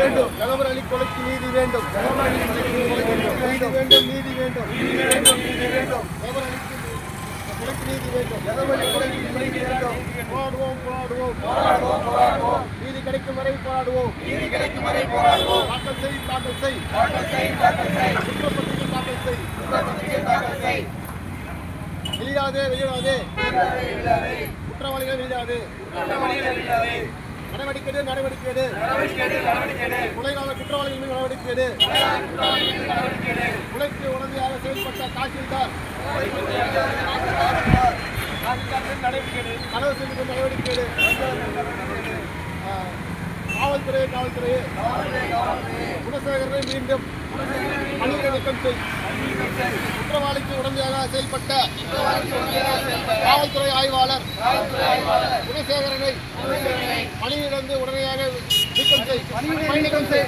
வேண்டும். ஜனவரி கொலைக்கு நீதி வேண்டும். நீதி வேண்டும். நீதி வேண்டும். நீதி வேண்டும். கொலைக்கு நீதி வேண்டும். ஜனவரி கொலைக்கு நீதி வேண்டும். போராடுவோம் போராடுவோம் போராடுவோம் போராடுவோம். நீதி கிடைக்கும் வரை போராடுவோம். நீதி கிடைக்கும் வரை போராடுவோம். தாக்கல் செய் தாக்கல் செய் தாக்கல் செய் தாக்கல் செய். குற்றப்பத்திரிகை தாக்கல் செய் குற்றப்பத்திரிகை தாக்கல் செய். வெளியாதே வெளியாதே வெளியாதே. குற்றவாளிகள் வெளியாதே குற்றவாளிகள் வெளியாதே. நடவடிக்கை நடவடிக்கை கொலைகால குற்றவாளிகள் மீது நடவடிக்கை. கொலைக்கு உடனடியாக செயல்பட்ட தாசில்தார் கனவு செய்து நடவடிக்கை. காவல்துறை குணசேகரனை மீண்டும் பணியிட நீக்கம் செய். குற்றவாளிக்கு உடனடியாக செயல்பட்ட காவல்துறை ஆய்வாளர் குணசேகரனை பணியிலிருந்து உடனடியாக நீக்கம் செய்.